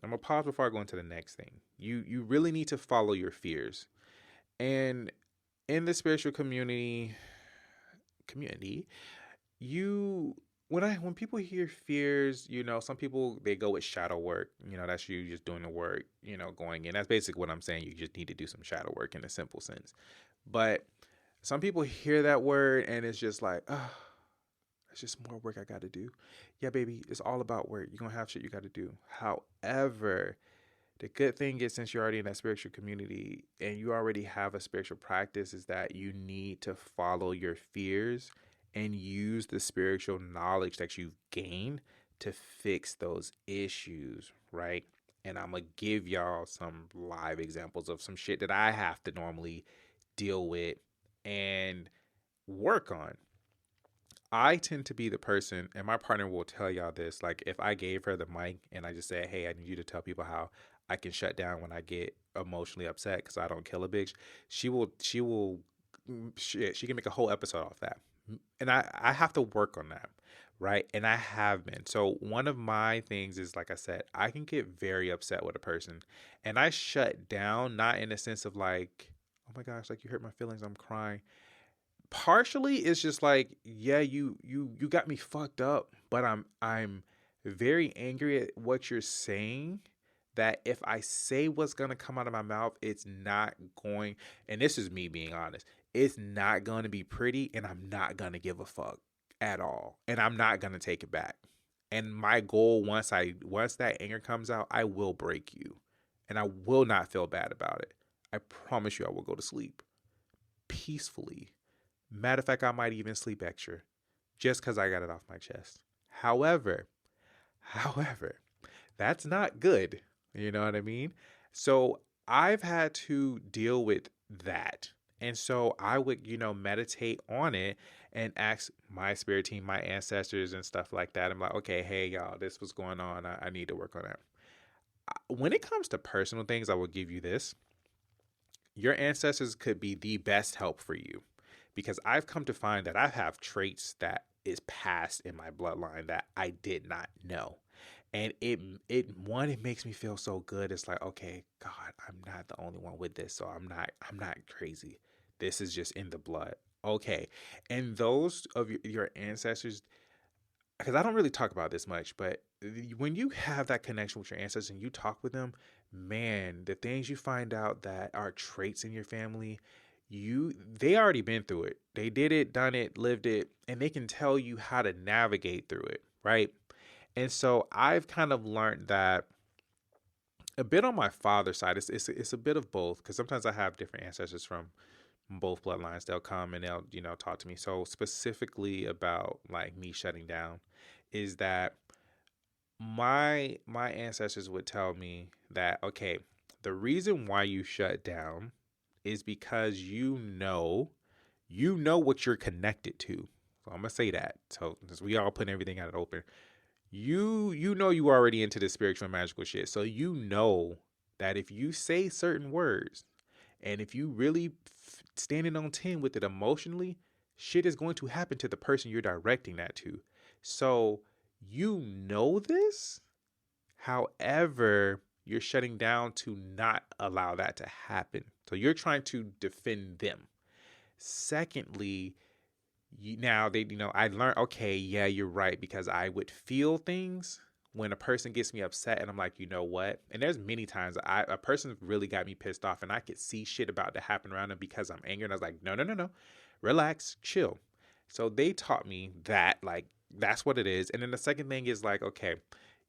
I'm going to pause before I go into the next thing. You really need to follow your fears. And in the spiritual community, you when people hear fears, some people, they go with shadow work. That's you just doing the work, going in. That's basically what I'm saying. You just need to do some shadow work in a simple sense. But some people hear that word and it's just like, oh, it's just more work I got to do. Yeah, baby, it's all about work. You're going to have shit you got to do. However, the good thing is, since you're already in that spiritual community and you already have a spiritual practice, is that you need to follow your fears and use the spiritual knowledge that you've gained to fix those issues, right? And I'm going to give y'all some live examples of some shit that I have to normally deal with and work on. I tend to be the person, and my partner will tell y'all this, like if I gave her the mic and I just said, hey, I need you to tell people how I can shut down when I get emotionally upset because I don't kill a bitch, she can make a whole episode off that. And I have to work on that, right? And I have been. So one of my things is, like I said, I can get very upset with a person and I shut down, not in a sense of like, oh my gosh, like you hurt my feelings, I'm crying. Partially it's just like, yeah, you got me fucked up, but I'm very angry at what you're saying, that if I say what's going to come out of my mouth, it's not going, and this is me being honest, it's not going to be pretty, and I'm not going to give a fuck at all, and I'm not going to take it back. And my goal, once that anger comes out, I will break you, and I will not feel bad about it. I promise you I will go to sleep peacefully. Matter of fact, I might even sleep extra just because I got it off my chest. However, that's not good. You know what I mean? So I've had to deal with that. And so I would, meditate on it and ask my spirit team, my ancestors and stuff like that. I'm like, okay, hey, y'all, this was going on. I need to work on that. When it comes to personal things, I will give you this. Your ancestors could be the best help for you, because I've come to find that I have traits that is passed in my bloodline that I did not know. And it makes me feel so good. It's like, okay, God, I'm not the only one with this, so I'm not crazy. This is just in the blood. Okay. And those of your ancestors, because I don't really talk about this much, but when you have that connection with your ancestors and you talk with them, man, the things you find out that are traits in your family, they already been through it. They did it, done it, lived it, and they can tell you how to navigate through it, right? And so I've kind of learned that a bit on my father's side. It's a bit of both, because sometimes I have different ancestors from both bloodlines. They'll come and they'll talk to me. So specifically about like me shutting down, is that my ancestors would tell me that, okay, the reason why you shut down is because you know what you're connected to. So I'm gonna say that. So as we all putting everything out open, you know you already into the spiritual and magical shit. So you know that if you say certain words, and if you really standing on 10 with it emotionally, shit is going to happen to the person you're directing that to. So you know this. However, you're shutting down to not allow that to happen. So you're trying to defend them. Secondly, now they, I learned, okay, yeah, you're right, because I would feel things when a person gets me upset, and I'm like, you know what? And there's many times a person really got me pissed off, and I could see shit about to happen around them because I'm angry, and I was like, no, no, no, no, relax, chill. So they taught me that, like, that's what it is. And then the second thing is like, okay,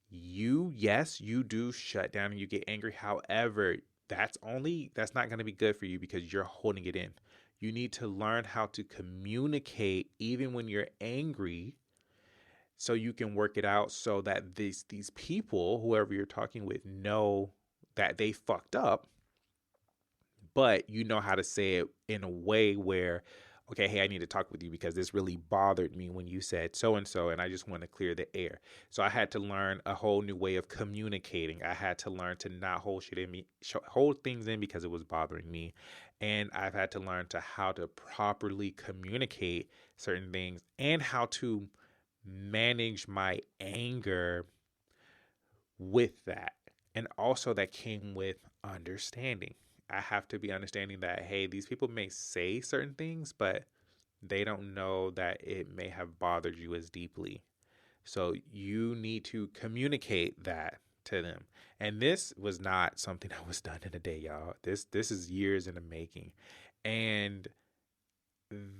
yes, you do shut down and you get angry. However, that's not going to be good for you because you're holding it in. You need to learn how to communicate even when you're angry, so you can work it out, so that these people, whoever you're talking with, know that they fucked up, but you know how to say it in a way where, okay, hey, I need to talk with you because this really bothered me when you said so and so, and I just want to clear the air. So I had to learn a whole new way of communicating. I had to learn to not hold shit in me, hold things in because it was bothering me, and I've had to learn to how to properly communicate certain things and how to manage my anger with that. And also that came with understanding. I have to be understanding that, hey, these people may say certain things, but they don't know that it may have bothered you as deeply. So you need to communicate that to them. And this was not something that was done in a day, y'all. This is years in the making. And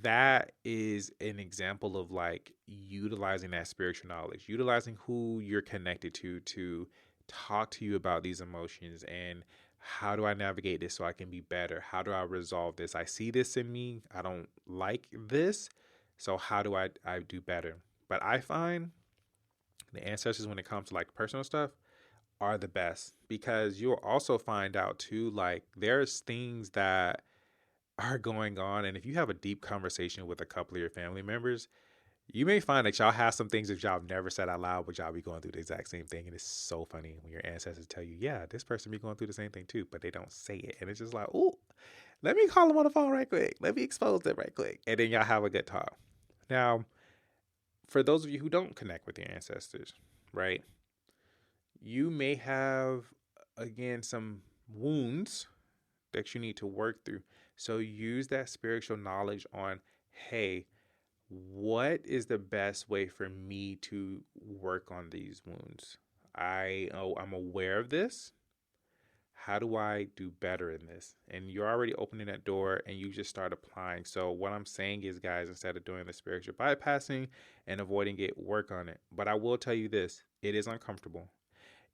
that is an example of like utilizing that spiritual knowledge, utilizing who you're connected to talk to you about these emotions, and how do I navigate this so I can be better? How do I resolve this? I see this in me. I don't like this. So how do I do better? But I find the ancestors, when it comes to like personal stuff, are the best, because you'll also find out too, like there's things that are going on. And if you have a deep conversation with a couple of your family members, you may find that y'all have some things that y'all have never said out loud, but y'all be going through the exact same thing. And it's so funny when your ancestors tell you, yeah, this person be going through the same thing too, but they don't say it. And it's just like, oh, let me call them on the phone right quick. Let me expose them right quick. And then y'all have a good talk. Now, for those of you who don't connect with your ancestors, right, you may have, again, some wounds that you need to work through. So use that spiritual knowledge on, hey, what is the best way for me to work on these wounds? I'm aware of this. How do I do better in this? And you're already opening that door and you just start applying. So what I'm saying is, guys, instead of doing the spiritual bypassing and avoiding it, work on it. But I will tell you this, it is uncomfortable.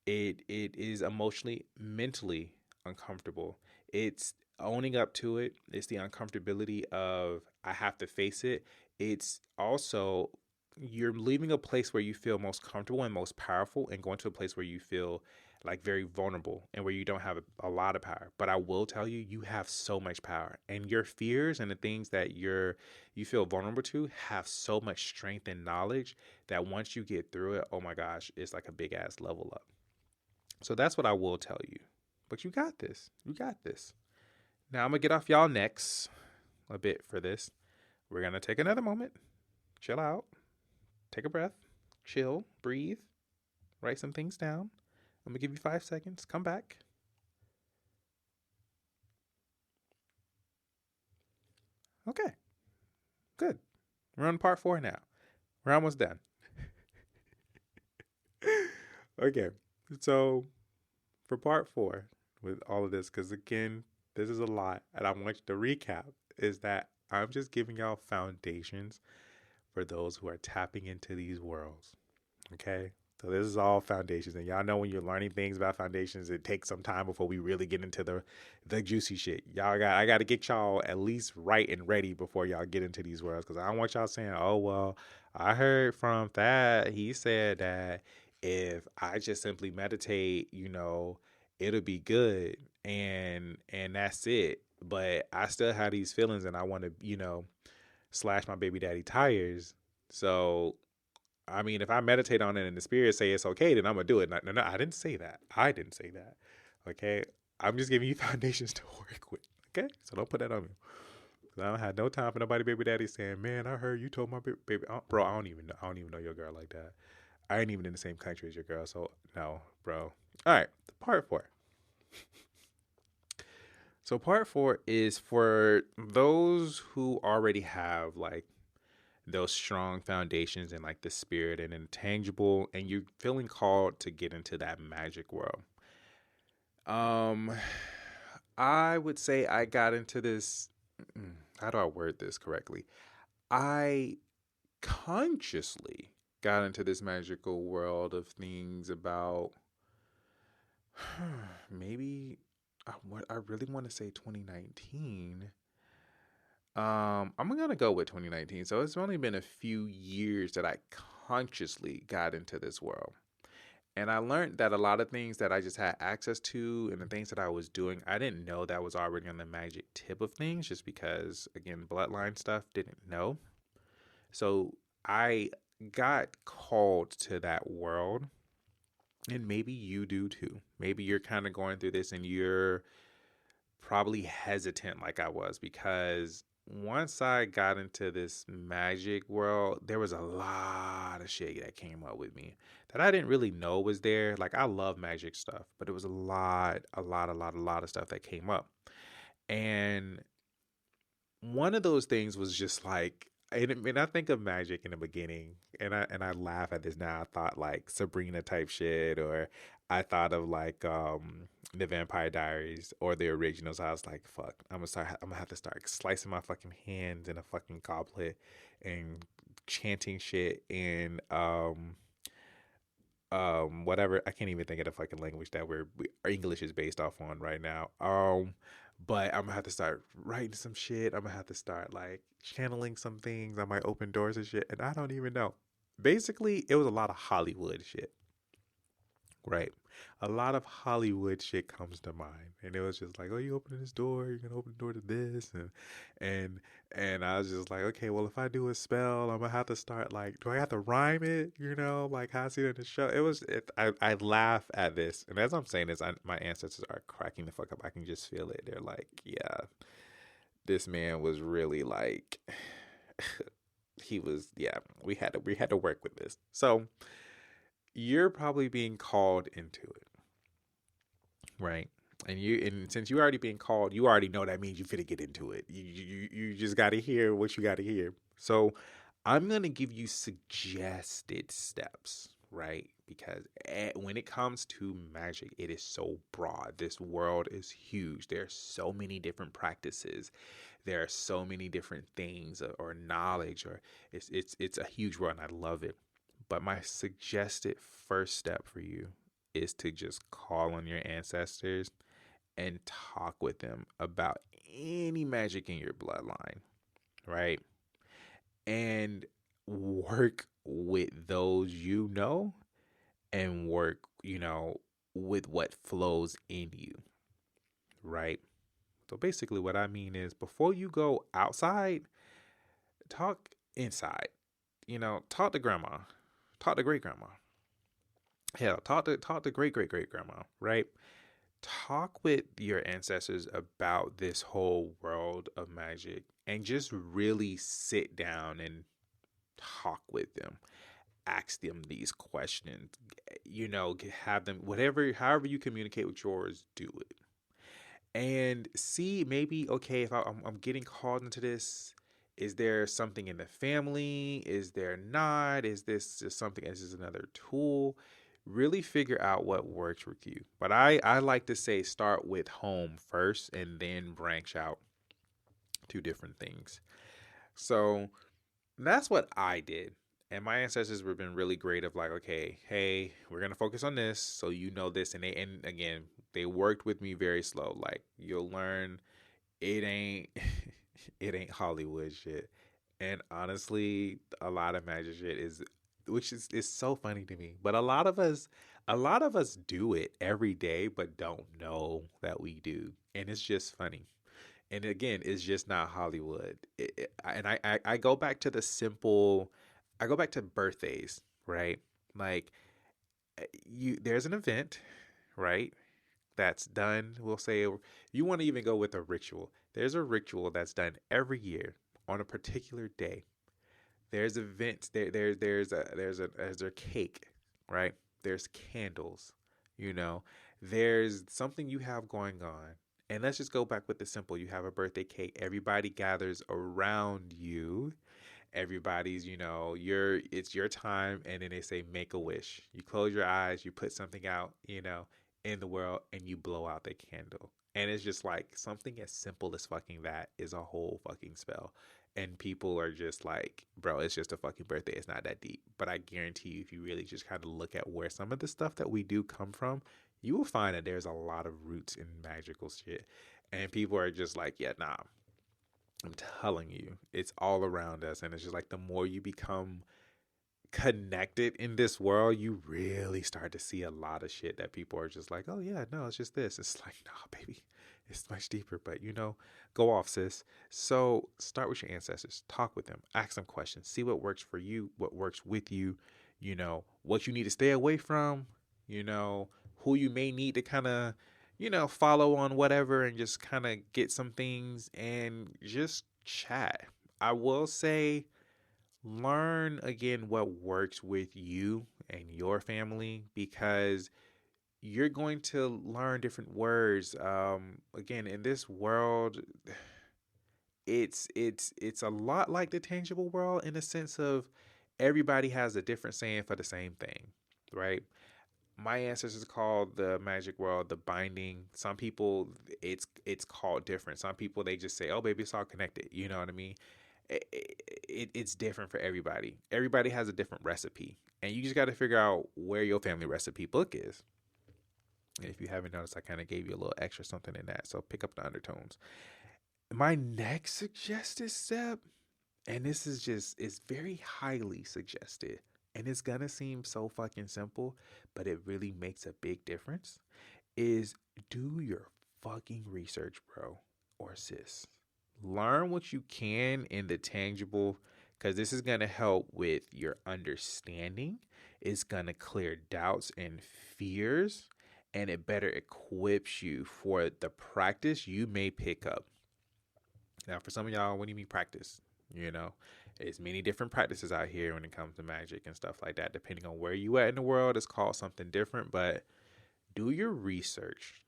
It is emotionally, mentally uncomfortable. It's owning up to it. It's the uncomfortability of I have to face it. It's also you're leaving a place where you feel most comfortable and most powerful, and going to a place where you feel like very vulnerable and where you don't have a lot of power. But I will tell you, you have so much power, and your fears and the things that you feel vulnerable to have so much strength and knowledge that once you get through it, oh my gosh, it's like a big ass level up. So that's what I will tell you. But you got this. You got this. Now I'm going to get off y'all necks a bit for this. We're going to take another moment, chill out, take a breath, chill, breathe, write some things down. I'm going to give you 5 seconds. Come back. Okay, good. We're on part 4 now. We're almost done. Okay, so for part 4 with all of this, because again, this is a lot, and I want you to recap, is that I'm just giving y'all foundations for those who are tapping into these worlds. Okay. So this is all foundations. And y'all know when you're learning things about foundations, it takes some time before we really get into the juicy shit. I gotta get y'all at least right and ready before y'all get into these worlds. Cause I don't want y'all saying, oh well, I heard from that. He said that if I just simply meditate, it'll be good and that's it. But I still have these feelings and I wanna, slash my baby daddy tires. So I mean, if I meditate on it and the spirit say it's okay, then I'm gonna do it. No, I didn't say that. I didn't say that. Okay, I'm just giving you foundations to work with. Okay, so don't put that on me. I don't have no time for nobody, baby daddy, saying, "Man, I heard you told my baby, bro. I don't even know. I don't even know your girl like that. I ain't even in the same country as your girl, so no, bro." All right, part 4. So part 4 is for those who already have like those strong foundations and like the spirit and intangible and you feeling called to get into that magic world. um I would say I got into this, how do I word this correctly, I consciously got into this magical world of things about maybe I really want to say 2019. I'm gonna go with 2019. So it's only been a few years that I consciously got into this world. And I learned that a lot of things that I just had access to and the things that I was doing, I didn't know that was already on the magic tip of things just because, again, bloodline stuff, didn't know. So I got called to that world. And maybe you do too. Maybe you're kind of going through this and you're probably hesitant like I was because once I got into this magic world, there was a lot of shit that came up with me that I didn't really know was there. Like I love magic stuff, but it was a lot of stuff that came up. And one of those things was just like, and I think of magic in the beginning, and I laugh at this now. I thought like Sabrina type shit, or I thought of like the Vampire Diaries or the originals. I was like, fuck, I'm gonna have to start slicing my fucking hands in a fucking goblet and chanting shit and whatever. I can't even think of the fucking language that our English is based off on right now. But I'm gonna have to start writing some shit. I'm gonna have to start like channeling some things. I might open doors and shit, and I don't even know. Basically, it was a lot of Hollywood shit, right? A lot of Hollywood shit comes to mind, and it was just like, oh, you open this door, you're gonna open the door to this, and and I was just like, okay, well, if I do a spell, I'm gonna have to start like, do I have to rhyme it? Like how I see it in the show. I laugh at this, and as I'm saying this, my ancestors are cracking the fuck up. I can just feel it. They're like, yeah, this man was really like, he was, yeah. We had to work with this, so you're probably being called into it, right? And since you already being called, you already know that means you finna get into it. You just gotta hear what you gotta hear. So I'm gonna give you suggested steps, right? Because when it comes to magic, it is so broad. This world is huge. There are so many different practices. There are so many different things or knowledge, or it's a huge world, and I love it. But my suggested first step for you is to just call on your ancestors and talk with them about any magic in your bloodline, right? And work with those and work, with what flows in you, right? So basically, what I mean is before you go outside, talk inside. Talk to grandma, talk to great grandma. Hell, talk to great grandma, right? Talk with your ancestors about this whole world of magic and just really sit down and talk with them. Ask them these questions. Have them, however you communicate with yours, do it. and see maybe, okay, if I'm getting called into this, is there something in the family? Is there not? Is this just something? Is this another tool? Really figure out what works with you. But I like to say start with home first and then branch out to different things. So that's what I did. And my ancestors have been really great of like, okay, hey, we're gonna focus on this, so you know this, and again, they worked with me very slow. Like you'll learn it ain't it ain't Hollywood shit. And honestly, a lot of magic shit is, which is so funny to me. But a lot of us do it every day but don't know that we do. And it's just funny. And again, it's just not Hollywood. And I go back to the simple, I go back to birthdays, right? Like there's an event, right? That's done. We'll say you want to even go with a ritual. There's a ritual that's done every year on a particular day. There's events. There's a cake, right? There's candles. You know, there's something you have going on. And let's just go back with the simple. You have a birthday cake. Everybody gathers around you. Everybody's, it's your time, and then they say make a wish. You close your eyes, you put something out, in the world, and you blow out the candle. And it's just like something as simple as fucking that is a whole fucking spell. And people are just like, bro, it's just a fucking birthday. It's not that deep. But I guarantee you, if you really just kind of look at where some of the stuff that we do come from, you will find that there's a lot of roots in magical shit. And people are just like, yeah, nah, I'm telling you, it's all around us. And it's just like the more you become connected in this world, you really start to see a lot of shit that people are just like, oh, yeah, no, it's just this. It's like, nah, baby, it's much deeper. But, go off, sis. So start with your ancestors, talk with them, ask them questions, see what works for you, what works with you, what you need to stay away from, who you may need to kind of follow on whatever and just kind of get some things and just chat. I will say, learn again what works with you and your family because you're going to learn different words. Again, in this world, it's a lot like the tangible world in the sense of everybody has a different saying for the same thing, right? My ancestors called the magic world the binding. Some people it's called different. Some people they just say, "Oh, baby, it's all connected." You know what I mean? It's different for everybody. Everybody has a different recipe, and you just got to figure out where your family recipe book is. And if you haven't noticed, I kind of gave you a little extra something in that, so pick up the undertones. My next suggested step, and this is just it's very highly suggested, and it's gonna seem so fucking simple, but it really makes a big difference, is do your fucking research, bro or sis. Learn what you can in the tangible because this is gonna help with your understanding. It's gonna clear doubts and fears, and it better equips you for the practice you may pick up. Now, for some of y'all, what do you mean practice? You know, there's many different practices out here when it comes to magic and stuff like that. Depending on where you at in the world, it's called something different. But do your research.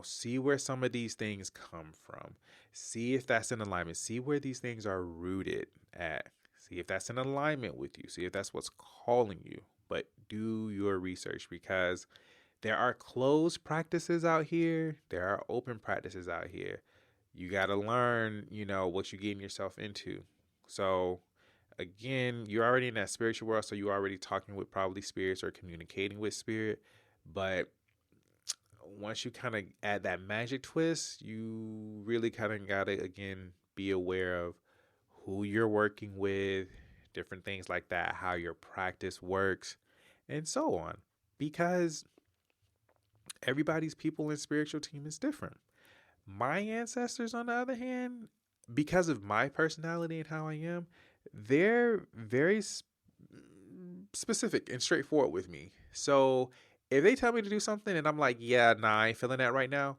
See where some of these things come from. See if that's in alignment. See where these things are rooted at. See if that's in alignment with you. See if that's what's calling you. But do your research because there are closed practices out here. There are open practices out here. You got to learn, what you're getting yourself into. So, again, you're already in that spiritual world, so you're already talking with probably spirits or communicating with spirit. But once you kind of add that magic twist, you really kind of got to, again, be aware of who you're working with, different things like that, how your practice works, and so on. Because everybody's people and spiritual team is different. My ancestors, on the other hand, because of my personality and how I am, they're very specific and straightforward with me. So if they tell me to do something and I'm like, yeah, nah, I ain't feeling that right now,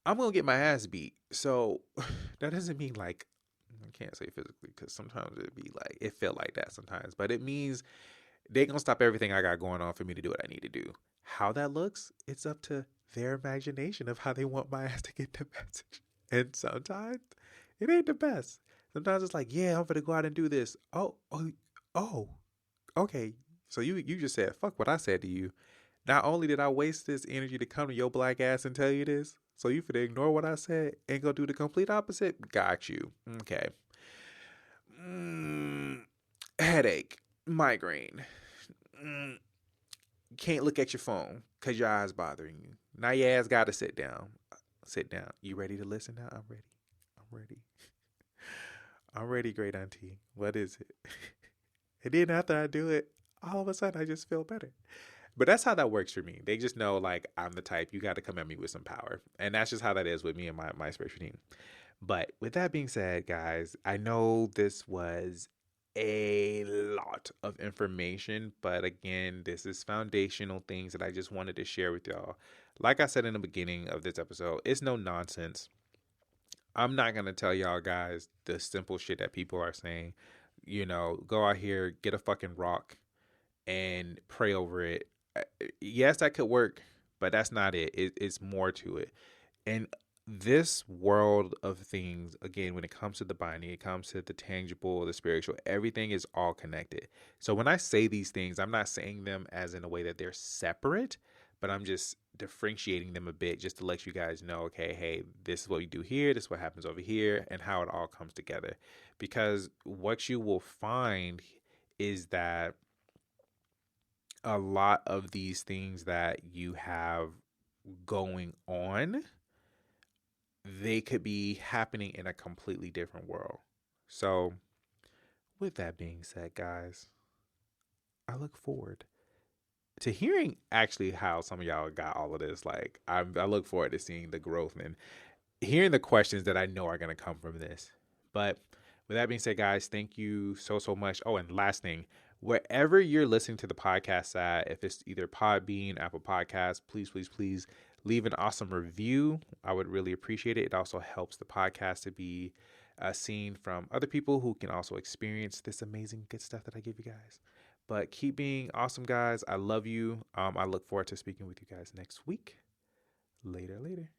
I'm going to get my ass beat. So that doesn't mean like, I can't say physically because sometimes it felt like that sometimes, but it means they going to stop everything I got going on for me to do what I need to do. How that looks, it's up to their imagination of how they want my ass to get the message. And sometimes it ain't the best. Sometimes it's like, yeah, I'm gonna go out and do this. Oh, okay. So you just said fuck what I said to you. Not only did I waste this energy to come to your black ass and tell you this, so you finna ignore what I said and go do the complete opposite. Got you. Okay. Mm, headache, migraine. Mm, can't look at your phone because your eyes bothering you. Now your ass got to sit down. Sit down. You ready to listen now? I'm ready. I'm ready. I'm ready, great auntie. What is it? And then after I do it, all of a sudden I just feel better. But that's how that works for me. They just know, like, I'm the type, you got to come at me with some power. And that's just how that is with me and my spiritual team. But with that being said, guys, I know this was a lot of information, but again, this is foundational things that I just wanted to share with y'all. Like I said in the beginning of this episode, it's no nonsense. I'm not going to tell y'all guys the simple shit that people are saying. Go out here, get a fucking rock and pray over it. Yes, that could work, but that's not it. It's more to it. And this world of things, again, when it comes to the binding, it comes to the tangible, the spiritual, everything is all connected. So when I say these things, I'm not saying them as in a way that they're separate, but I'm just differentiating them a bit just to let you guys know, okay, hey, this is what we do here, this is what happens over here, and how it all comes together. Because what you will find is that a lot of these things that you have going on, they could be happening in a completely different world. So, with that being said, guys, I look forward to hearing actually how some of y'all got all of this. Like, I look forward to seeing the growth and hearing the questions that I know are going to come from this. But with that being said, guys, thank you so much. Oh, and last thing, wherever you're listening to the podcast at, if it's either Podbean, Apple Podcasts, please leave an awesome review. I would really appreciate it. It also helps the podcast to be seen from other people who can also experience this amazing good stuff that I give you guys. But keep being awesome, guys. I love you. I look forward to speaking with you guys next week. Later.